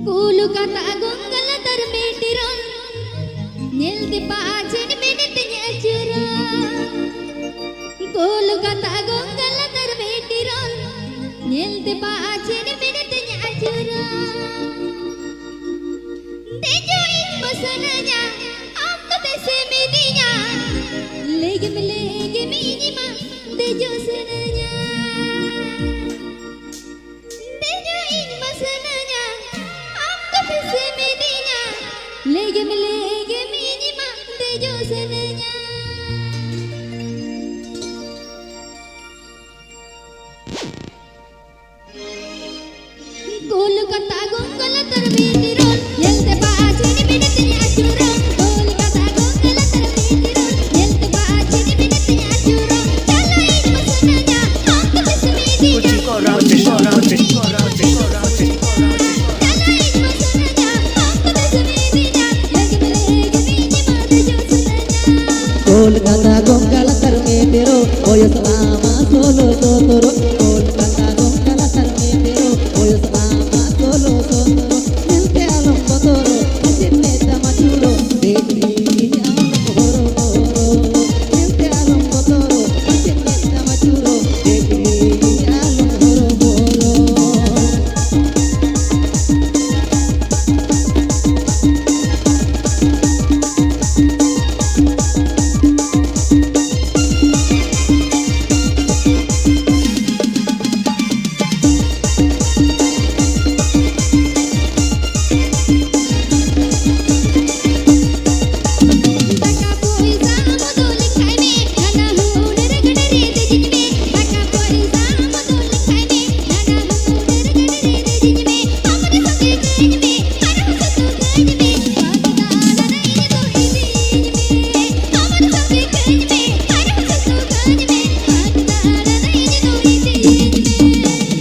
Kulu kata gonggal termetiron Nil di pajen minitnya curang Kulu kata gonggal termetiron Nil di pajen minitnya curang Dejoin masananya Amto tese midinya Legem minima Dejo senanya Dejoin masananya Legem minima dejo senanya Kulu kata gonggal termetiron Yang teba ajini minitnya curang Kulu kata gonggal termetiron Yang teba ajini minitnya curang Jalain masananya Amto besemidinya Kolkata gonggal termetero oyo selama solo totoro Kolkata gonggal termetero oyo selama solo totoro Nente alam botoro ajenne tamachuro dekhi alam horo horo Nente alam botoro ajenne tamachuro dekhi alam horo horo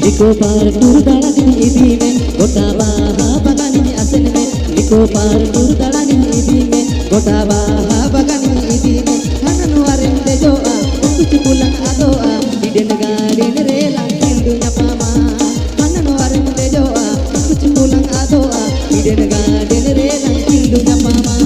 Liko par durdala ni ibime gota baha bagani asenme Liko par durdala ni ibime gota baha bagani ibime hananu arem dejoa kuchu pulang adoa iden gaden relang hindunya pama hananu arem dejoa kuchu pulang adoa iden gaden relang hindunya pama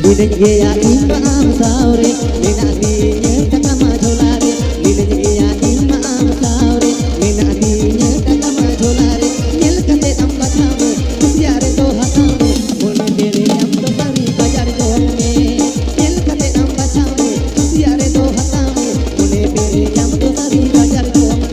Nilainya imam saure minatinya kakama jolare Nilainya imam saure minatinya kakama jolare Nil kate ambatamu siare to hatamu mun tere am to bari bajar jome Nil kate ambatamu siare to hatamu mun tere am to bari bajar jome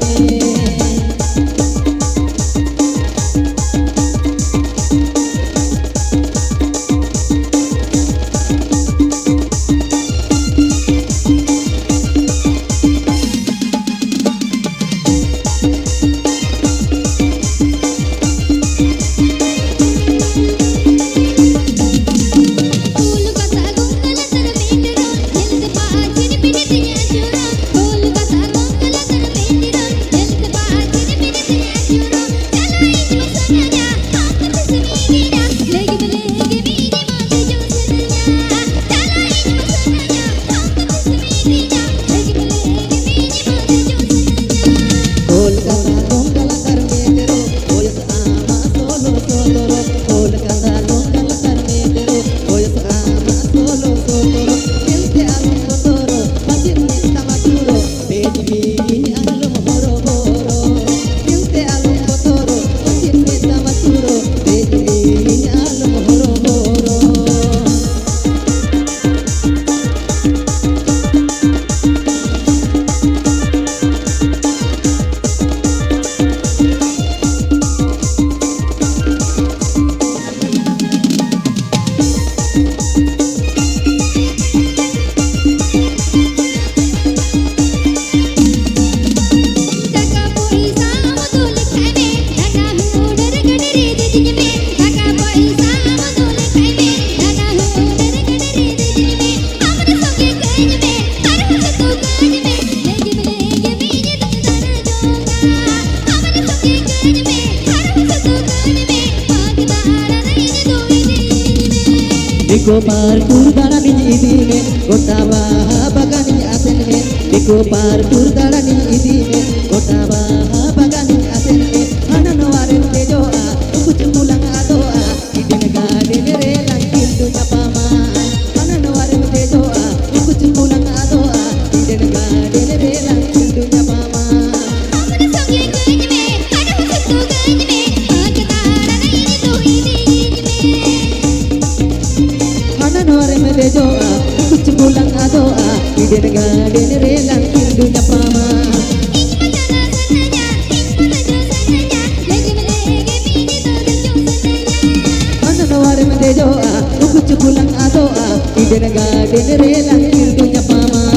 Biko partur darani idine Gotawa bagani asenme Biko partur darani idine Gotawa bagani asenme Hanan waren tejoa Kuch mulang adoa Idin gadin re langkil dunya paman Hanan waren tejoa Kuch mulang adoa Idin gadin re langkil dunya paman Amna sange gajme Ada husatu gajme Agtara nahi to idijme Hanan waren tejoa Kuch mulang adoa Idin gadin re langkil dunya paman Joa, kuch pulang adoa, idin gadin re langkil dunya paman.